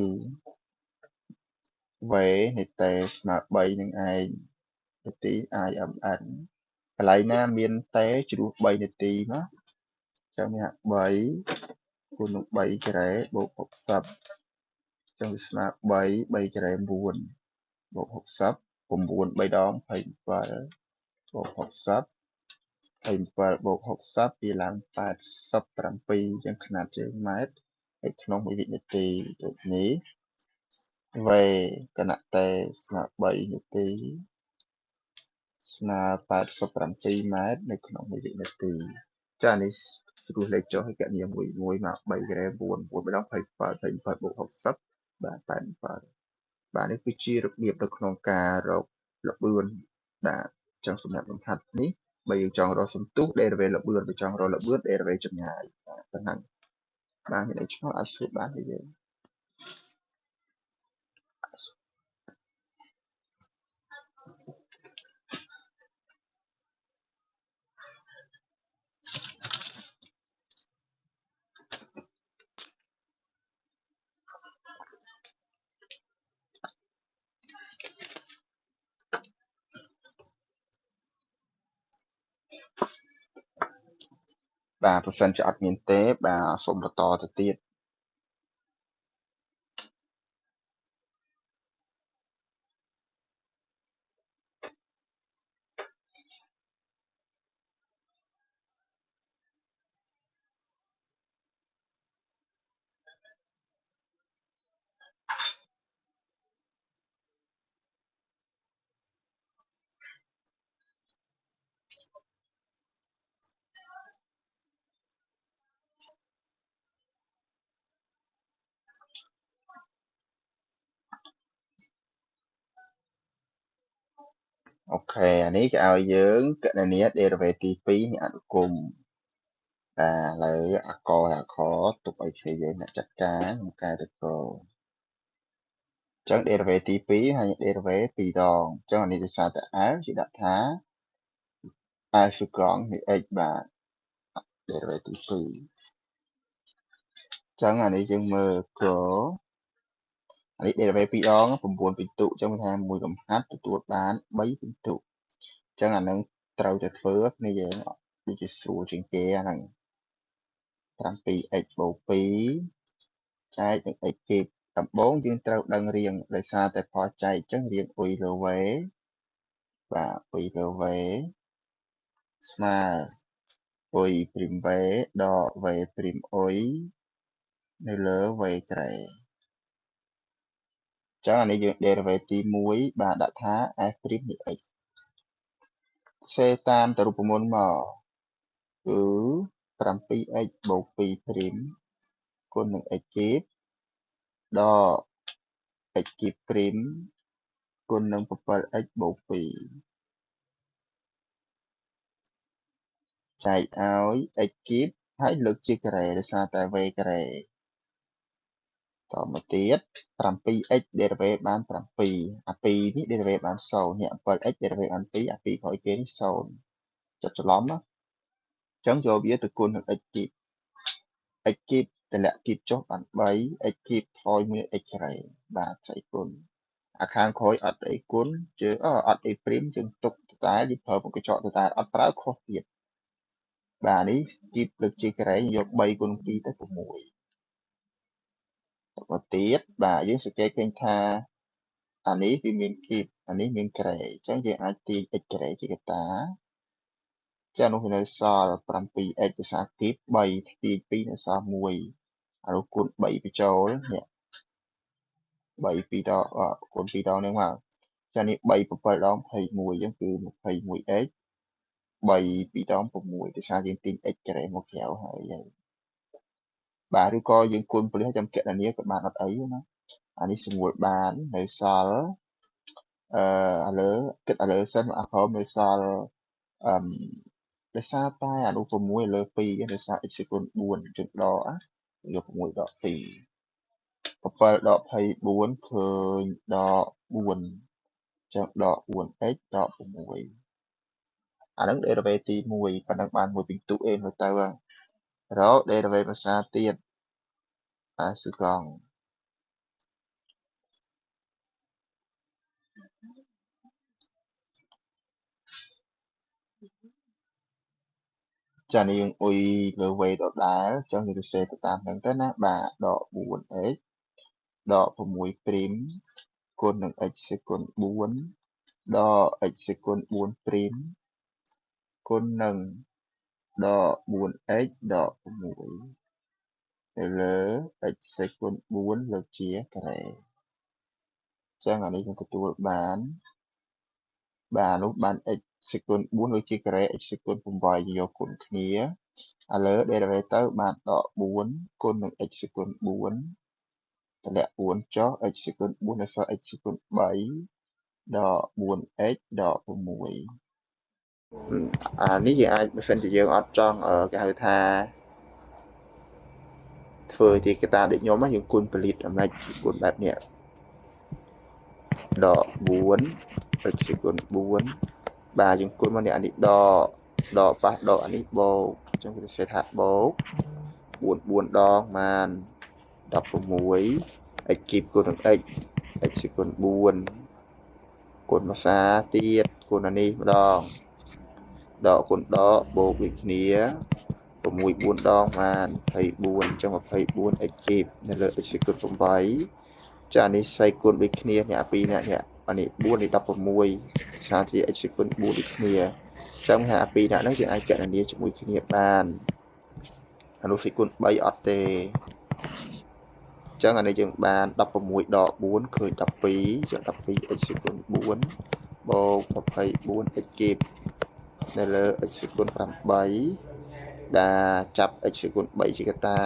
វេនៃតេស្មើ3នឹងឯងនាទី IMN កន្លែងណាមានតេជ្រុះ3នាទីមកចាំនេះ3គុណនឹង3ការ៉េបូក60ចឹងវាស្មើ3 3ការ៉េ9បូក60 9 3ដង27បូក60 27បូក60វាឡើង87ចឹងຂະຫນາດជើងម៉ែត្រនៅក្នុង1វិនាទីដូចនេះវេគណៈតេស្មើ3នាទីស្មើ87ម៉ែត្រនៅក្នុង1វិនាទីចានេះជ្រុះលេខចុះឲ្យគណនាមួយមក3ការ៉េ9 9ម្ដង27 27បូក60បាទ87បាទនេះគឺជារបៀបនៅក្នុងការរកល្បឿនបាទចឹងសម្រាប់លំហាត់នេះបើយើងចង់រកសន្ទុះ derivative ល្បឿនបើចង់រកល្បឿន derivative ចម្ងាយបាទប៉ុណ្ណឹងបាទមានអីឆ្ងល់អាចសួរបានទេយើងបាទបើសិនជាអត់មានទេបាទសូមបន្តទៅទៀត ok này cái ao dưỡng cái này nè derivative tí này ăn cùng là lấy à khó tục ấy thế giới là chắc cá một cái được rồi chẳng derivative tí hay derivative tí đòn chẳng là này thì sao tại áo chỉ đặt thá ai sự còn thì x và derivative tí chẳng là này chẳng mơ có này derivative tí đó nó buồn bình tụ trong tham mùi đồng hát từ tuột bán bấy bình tụ chẳng là nó trâu từ phước này vậy đi chỉ số trên kia này 7x បូក2ចែកនឹង x គីបដំបូងយើងត្រូវដឹងរៀងដោយសារតែផលចែកអញ្ចឹងរៀងអ៊ុយលើវេបាទអ៊ុយលើវេស្មើអ៊ុយព្រីមវេដកវេព្រីមអ៊ុយនៅលើវេក្រេអញ្ចឹងអានេះយើង derivative ទី1បាទដាក់ថា f' នៃ x សេតាមទៅរូបមន្តមកគឺ 7x បូក2ព្រីមគុណនឹង x គីបដក x គីបព្រីមគុណនឹង 7x បូក2ចែកឲ្យ x គីបហើយលើកជាការ៉េដោយសារតែ v ការ៉េតមកទៀត 7x derivative បាន 7 អា2នេះ derivative បាន 0 នេះ 7x derivative បាន 2 អា2ក្រោយគេនេះ 0 ចុចច្រឡំណាអញ្ចឹងយកវាទៅគុណនឹង x គីប x គីបតម្លាក់គីបចុះបាន 3 x គីបថយមួយ x ការ៉េបាទស្អីគុណអាខាងក្រោយអត់អីគុណជើអត់អីព្រីមជើងទុកតែវាប្រើមុខកញ្ចក់ទៅតែអត់ប្រើខុសទៀតបាទនេះគីបលើកជាការ៉េយក3គុណ2ទៅ6មកទៀតបាទយើងសង្កេតឃើញថាអានេះវាមានគីបអានេះមានការ៉េអញ្ចឹងយើងអាចទាញ x ការ៉េជាកតាចានោះវានៅសល់ 7x ភាសាគីប3ទាញ2នៅសល់1អានោះគុណ3បញ្ចូលនេះ3 2ដងគុណ2ដងនេះមកចានេះ3 7ដង21អញ្ចឹងគឺ 21x 3 2ដង6ភាសាយើងទាញ x ការ៉េមកក្រៅហើយបាទឬក៏យើងគុណពលិសចាំគណនាក៏បានអត់អីណាអានេះស្រួលបាននៅសល់ឥឡូវគិតឥឡូវសិនអាក្រោមនៅសល់ដោយសារតែអានោះ6លើ2ដោយសារ x គុណ4ចឹងដកយក6ដក2 7ដក24ឃើញដក4ចឹងដក 4x ដក6អាហ្នឹង derivative ទី1ប៉ុណ្ណឹងបានមួយពិន្ទុមើលទៅរក derivative ភាសាទៀតសឺកង់ចានេះយើងអ៊ុយលើវេដដែលអញ្ចឹងយើងទៅសេទៅតាមហ្នឹងទៅណាបាទដក 4x ដក6ព្រីមគុណនឹង x គុណ4ដក x គុណ4ព្រីមគុណនឹងដក 4x ដក6ទៅលើ x គុណ4លើកជាការ៉េអញ្ចឹងអានេះយើងទទួលបានបាទនោះបាន x គុណ4លើកជាការ៉េ x គុណ8យកគុណគ្នាឥឡូវ derivative ទៅបានដក4គុណនឹង x គុណ4តម្លាក់4ចុះ x គុណ4នៅសល់ x គុណ3ដក 4x ដក6អានេះយើងអាចបើសិនជាយើងអត់ចង់គេហៅថាធ្វើជាកតាដូចខ្ញុំយើងគុណផលិតអាម៉េចគុណបែបនេះដក4 x គុណ4បាទយើងគុណមកនេះអានេះដកប៉ះដកអានេះបូកអញ្ចឹងគេសេថាបូក4 4ដងបាន16 x គីបគុណនឹង x គុណ4គុណភាសាទៀតគុណអានេះម្ដងដកគុណដកបូកដូចគ្នា6 4ដងបាន24អញ្ចឹង24 x គីបនៅលើ x គុណ8ចានេះស្អីគុណដូចគ្នានេះអា2នេះអានេះ4នេះ16ភាសាទី x គុណ4ដូចគ្នាអញ្ចឹងអា2ដាក់ហ្នឹងយើងអាចគណនាជាមួយគ្នាបានអានោះគុណ3អត់ទេអញ្ចឹងអានេះយើងបាន16ដក4ឃើញ12ចុះ 12x គុណ4បូក 24x គីបនៅលើ x គុណ8បាទចាប់ x គុណ3ជាកតា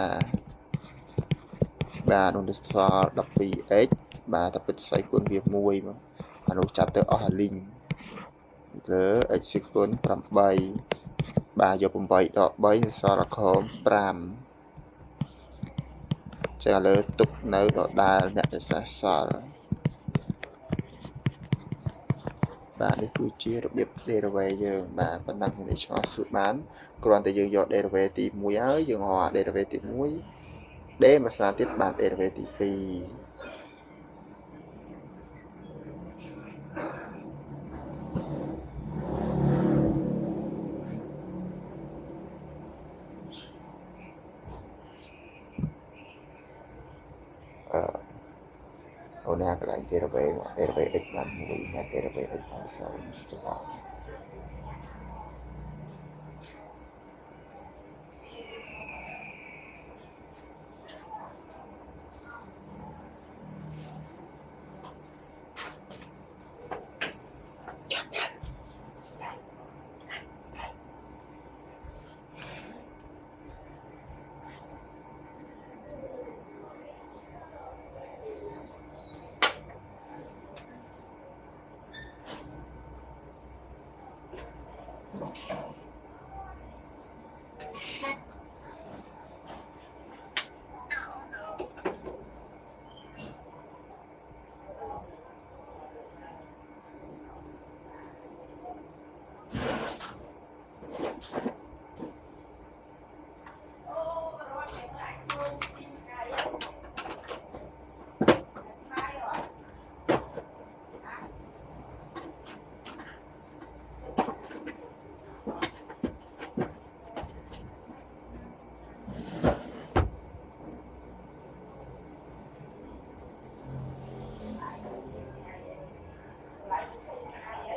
បាទនោះសល់ 12x បាទតែពិតស្វ័យគុណវា1មកអានោះចាប់ទៅអស់អាលីង លើ x គុណ8បាទយក8ដក3សល់ខម5ចឹងឥឡូវទុកនៅដដែលអ្នកដែលសេសសល់បាទនេះគឺជារបៀប derivative យើងបាទប៉ុណ្ណឹងមានឆ្ងល់សួរបានគ្រាន់តែយើងយក derivative ទី1ហើយយើងរក derivative ទី1 d មួយស្រាទៀតបាន derivative ទី2អូនណាកន្លែង derivative x បាន1អ្នក derivative x បាន0ច្បាស់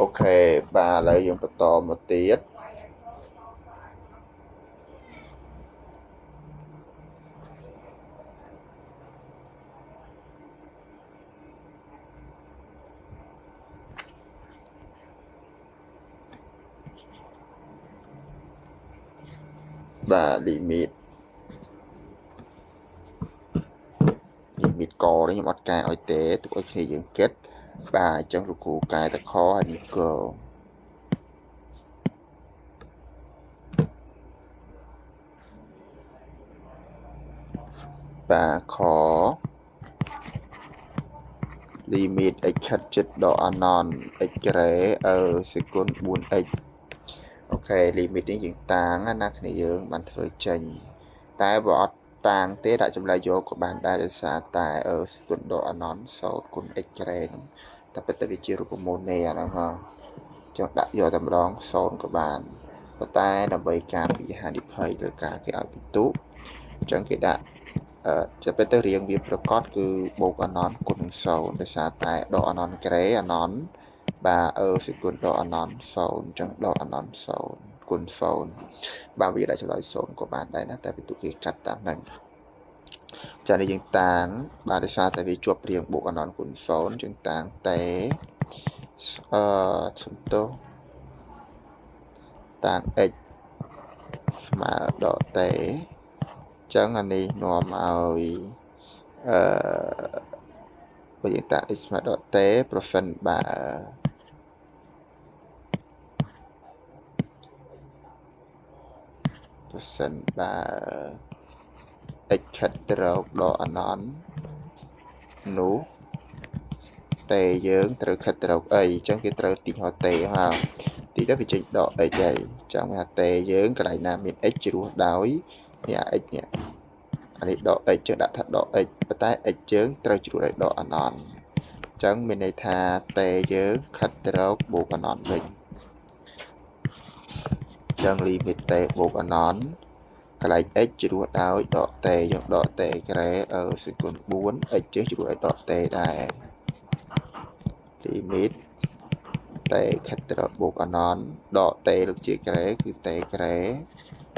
អូខេបាទឥឡូវយើងបន្តមកទៀតបាទ limit កនេះខ្ញុំអត់កែឲ្យទេទុកឲ្យគ្នាយើងគិតបាទអញ្ចឹងលោកគ្រូកែតខហើយនេះកបាទខ limit x ខិតជិតដល់អណន x ក្រេសេគុណ 4x អូខេ limit នេះយើងតាំងណាគ្នាយើងបានធ្វើចេញតែបើអត់តាំងទេដាក់ចម្លើយយកក៏បានដែរដោយសារតែសេគុណដល់អណន0គុណ x ក្រេហ្នឹងតែពិតទៅវាជារូបមន្តនេះអាហ្នឹងហ៎ចង់ដាក់យកតែម្ដង0ក៏បានប៉ុន្តែដើម្បីការពារហានិភ័យលើការគេឲ្យពិន្ទុអញ្ចឹងគេដាក់จะเป็นตัวเรียงវាប្រកបគឺបូកអណនគុណនឹង0ដោយសារតែដកអណនក្រេអណនបាទសេគុណដកអណន0អញ្ចឹងដកអណន0គុណ0បាទវាដាក់ចម្លើយ0ក៏បានដែរណាតែពិន្ទុគេកាត់តាមហ្នឹងចានេះយើងតាំងបាទដោយសារតែវាជាប់រៀងបូកអណនគុណ0យើងតាំងតែសំទោសតាំង x ស្មើដល់តេចឹងអានេះនាំឲ្យបើយើងតាក់ x ស្មើដល់តេប្រសិនបើx ខិតទៅរកដល់អណននោះតេយើងត្រូវខិតទៅរកអីអញ្ចឹងគេត្រូវទីហោតេមកទីទៅវាចេញដក x ហើយចាំថាតេយើងកន្លែងណាមាន x ជ្រោះដោយនេះអា x នេះអានេះដក x ចឹងដាក់ថាដក x ប៉ុន្តែ x យើងត្រូវជ្រោះដោយដកអណនអញ្ចឹងមានន័យថាតេយើងខិតទៅរកបូកអណនវិញអញ្ចឹង limit តេបូកអណនកន្លែង x ជ្រោះដោយដកតេយើងដកតេក្រេសេគុណ4 x យើងជ្រោះដោយដកតេដែរ limit តេខិតទៅរកបូកអណនដកតេលើជាក្រេគឺតេក្រេ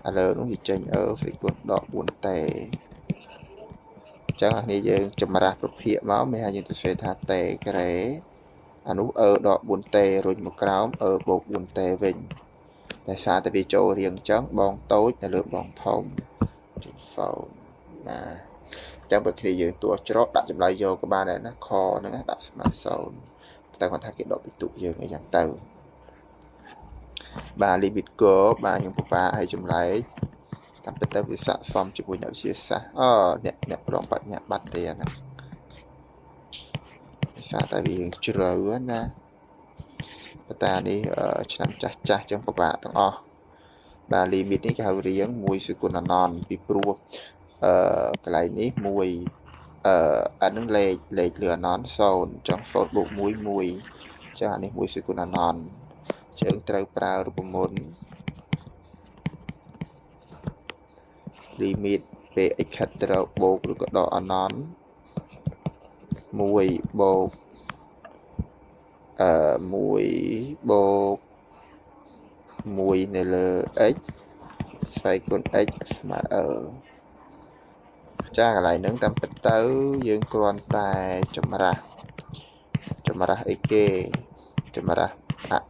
ឥឡូវនោះវាចេញសេគុណដក 4t ចឹងអានេះយើងចម្រាស់ប្រភេទមកមានឲ្យយើងទៅសេថាតេក្រេអានោះដក 4t រុញមកក្រោមបូក 4t វិញដោយសារតែវាចូលរៀងចឹងបងតូចនៅលើបងធំចេញ0ណាចឹងបើគ្នាយើងតួច្រកដាក់ចម្លើយយកក៏បានដែរណាខហ្នឹងដាក់ស្មើ0តែគាត់ថាគេដកពិន្ទុយើងអីចឹងទៅ bà limit cỡ bà những bà hay chùm lại tạm biệt tới vì sạ xong chỉ buổi nhậu chia sẻ nè nè rong bạn nhạc bắt tiền nè sao tại vì chưa nè ta đi chăm chả chả trong bà thằng bà limit ní cái hậu riêng mùi sự của nó non bị pro cái này ní mùi anh lệ lệ lửa nón sồn trong phốt bộ mùi cho anh mùi sự của nó non chừng trâu prao rụp môn limit về x hạt trâu bộ rồi có đỏ nón mùi bộ mùi bộ mùi này là x xoay con x mà cha lại nướng tâm bịch tới dương con tài chấm ra ek chấm ra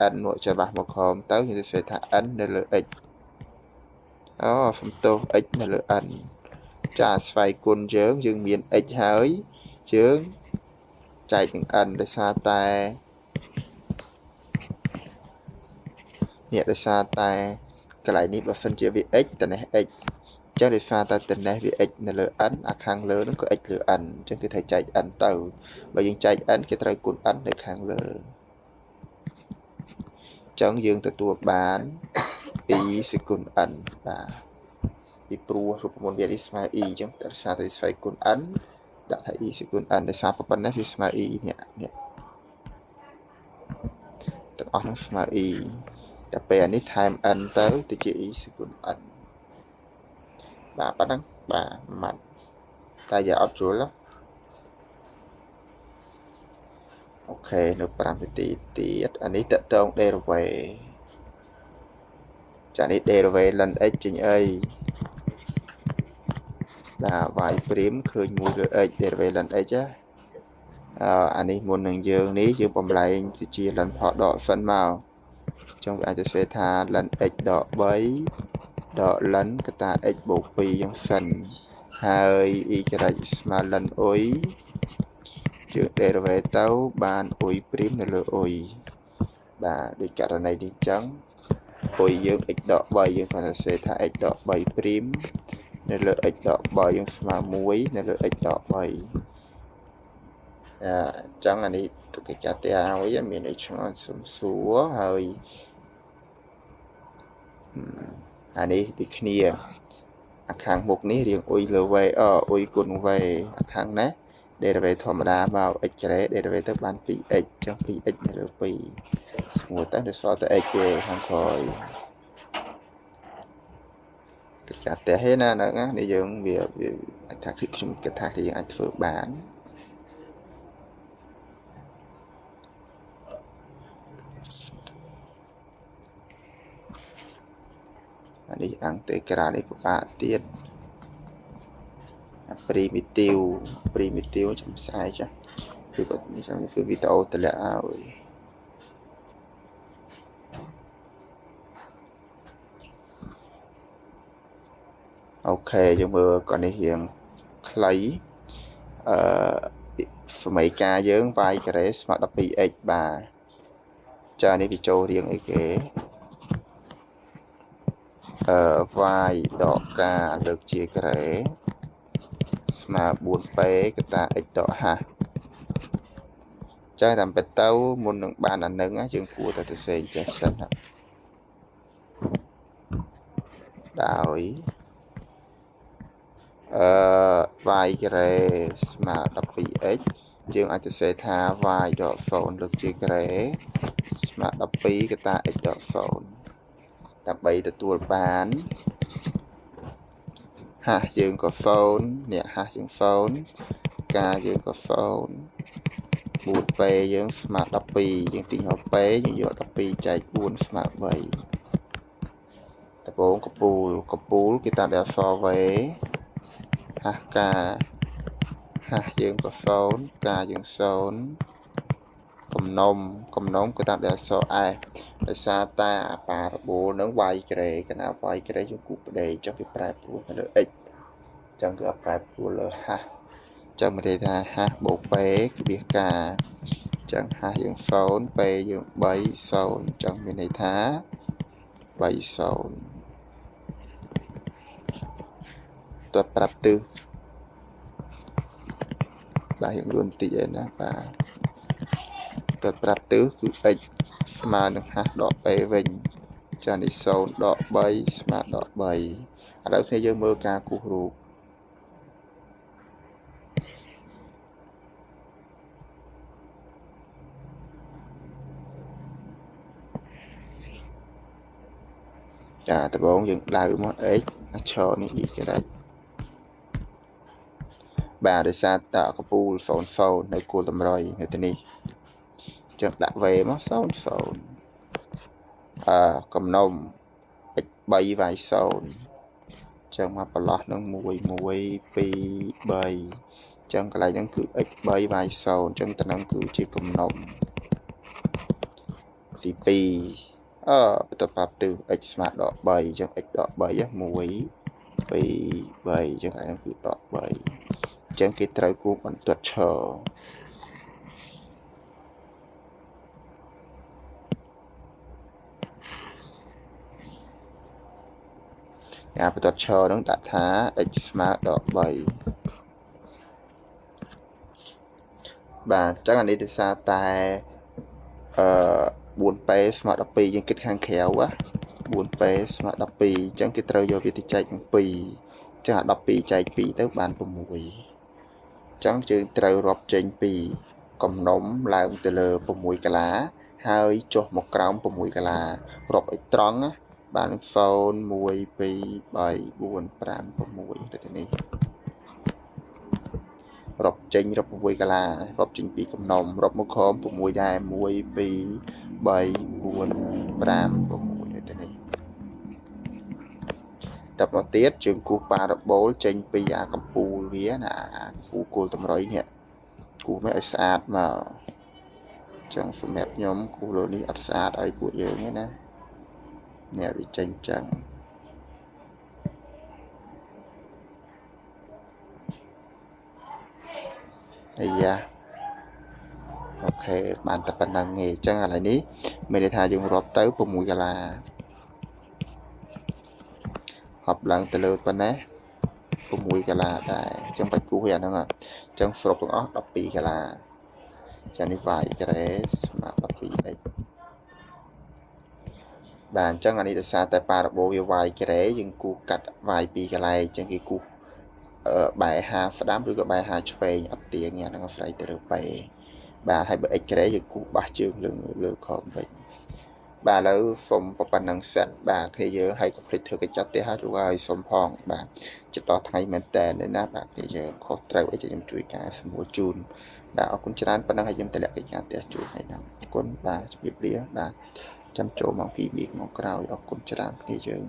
n nội cho bà một hôm tới như sẽ thả n này là x phần tô x này là n cha xoay con chướng dương miền x hơi chướng chạy những n để xa tay nhẹ để xa tay cái lại đi và phân chia vì x từ này x cho để xa tay từ này vì x là lửa ấn khang lớn nó có x lửa ấn cho cái thể chạy ấn từ và dương chạy ấn cái tay cuốn ấn để khang lửa chẳng dương từ tua bán ý sẽ cuốn ấn và bị pro rụp môn việt ismail ý chẳng tại sao thì phải cuốn ấn đã thấy ý sẽ cuốn ấn để sao phần này ismail ý nhẹ tự on ismail ý đã bè ní time ấn tới thì chỉ ý sẽ cuốn ấn bà bắt đăng bà mạnh ta giờ áp chúa lắm ok nó làm cái tí anh ấy tự tông đây rồi về chả đi đây rồi về lần x trình ấy là vài phím khơi mùi rồi x đây rồi về lần x á anh ấy muốn nâng dương ní dương bầm lại thì chia lần họ đỏ phân màu trong việc anh sẽ tha lần x đỏ bấy đỏ lấn cái ta x bộ phi trong phần hai y cái này mà lần ối trước đây rồi về tấu bàn ối phím là lựa ối bà đi cả này đi trắng ối dương x đỏ 3 dương còn sẽ tha x đỏ 7 phím nên lựa x đỏ 7 dương mà muối nên lựa x đỏ 7 trắng anh đi tụi cái chặt áo ấy mình để cho xuống xuống hơi anh đi kia khang mục ní riêng ui lừa về ui cuốn về khang nè để về thòm đá vào x để về tới ban pi x trong pi x này là pi một tới được so tới x hàng khỏi tất cả té hết na nữa để dùng việc thạc thị chung cái thạc thì anh phở bán đi ăn tới cái này của bạn tiết primitive trong sai chứ cứ có trong phương video từ lẽ rồi ok cho mưa còn đi hiện lấy mấy ca dưỡng vai cái đấy smart x bà cho nên video riêng ấy kế vai đỏ ca được chia cái mà 4p cái ta x đỏ ha trái làm bệt tấu môn nâng bàn là nâng á chương của ta sẽ chạy sân đảo ý vai cái mà đọc vì x chương anh sẽ tha vai đỏ phone được chia cái mà đọc phí cái ta x đỏ phone đọc bấy từ tua bán ha dương có phone nè ha dương phone ca dương có phone 4p យើងស្មើ12យើងទីង p យើងយក12ចែក4ស្មើ3ដំបូងកពូលគេតាំងដល់អក្សរ v ហាស់កាហាស់យើងក៏0កាយើង0កំណុំគេតាំងដល់អក្សរ s ដោយសារតែអាប៉ារ៉ាបូលនឹង y ក្រេកណា y ក្រេយើងគូប្តីចុះវាប្រែប្រួលទៅលើ x ចឹងគឺប្រែប្រួលលើហាស់ចឹងមិនទេថាហាស់បូក p គឺវាកាចឹងហាស់យើង0 p យើង3 0ចឹងមានន័យថា 30ទាត់ប្រាប់ទិសបាទយើងលឿនតិចឯណាបាទទាត់ប្រាប់ទិសគឺ x ស្មើនឹងហាស់ដក a វិញចានេះ0ដក3ស្មើដក3ឥឡូវគ្នាយើងមើលការគូសរូបចាដំបូងយើងដៅមក x ឈរនេះ y បាទដោយសារតកពូល00នៅគោលតម្រុយនៅទីនេះចឹងដាក់ v មក00កំណុំ x 3 y 0ចឹងមកប្រឡោះនឹង1 1 2 3ចឹងកន្លែងហ្នឹងគឺ x 3 y 0ចឹងតំណឹងគឺជាកំណុំទី2បន្ទាប់ប្រាប់ទិស x ស្មើដក3ចឹង x ដក3 1 2 3ចឹងហ្នឹងគឺដក3ចឹងគេត្រូវគូបន្ទាត់ឈរបន្ទាត់ឈរនឹងដាក់ថា x ស្មើដក3បាទអញ្ចឹងអានេះដោយសារតែ4p ស្មើ12យើងគិតខាងក្រៅ4p ស្មើ12អញ្ចឹងគេត្រូវយកវាទៅចែកនឹង2អញ្ចឹងអា12ចែក2ទៅបាន6អញ្ចឹងយើងត្រូវរាប់ចេញពីកំណុំឡើងទៅលើ6កាឡាហើយចុះមកក្រោម6កាឡារាប់ឲ្យត្រង់ណាបាន0 1 2 3 4 5 6ទៅទីនេះរាប់ចេញរាប់6កាឡារាប់ចេញពីកំណុំរាប់មកក្រោម6ដែរ1 2 3 4 5 6នៅទីនេះតបមកទៀតជើងគូសប៉ារ៉ាបូលចេញពីអាកំពូលវាណាគូគោលតម្រុយនេះគូសមកឲ្យស្អាតមកចឹងសម្រាប់ខ្ញុំគូសលើនេះអត់ស្អាតឲ្យពួកយើងទេណានេះវាចេញចឹងអាយ៉ាអូខេបានតែប៉ុណ្្នឹងឯងអញ្ចឹងឥឡូវនេះមានន័យថាយើងរាប់ទៅ6កាឡាហប់ឡើងទៅលើប៉ុណ្ណេះ6កាឡាដែរអញ្ចឹងបាច់គូសវាអាហ្នឹងអញ្ចឹងសរុបទាំងអស់12កាឡាចានេះ y ការ៉េស្មើ 12x បាទអញ្ចឹងអានេះដោយសារតែប៉ារ៉ាបូវា y ការ៉េយើងគូសកាត់ y 2កន្លែងអញ្ចឹងគេគូសបែរ50ស្ដាំឬក៏បែរ50ឆ្វេងអត់ទៀងអាហ្នឹងអាស្រ័យទៅលើពេបាទហើយបើ x ការ៉េយើងគូសបះជើងលើខំវិញបាទឥឡូវសូមប៉ុណ្្នឹងសិនបាទគ្នាយើងហើយកុំភ្លេចធ្វើកិច្ចចាត់ផ្ទះហើយសូមផងបាទចិត្តដល់ថ្ងៃមែនតើណាបាទគ្នាយើងខុសត្រូវអីខ្ញុំជួយកែសម្រួលជូនបាទអរគុណច្រើនប៉ុណ្ណឹងហើយខ្ញុំតម្លាក់កិច្ចការផ្ទះជូនហើយណាអរគុណបាទជម្រាបលាបាទចាំចូលមកគីមីកមកក្រោយអរគុណច្រើនគ្នាយើង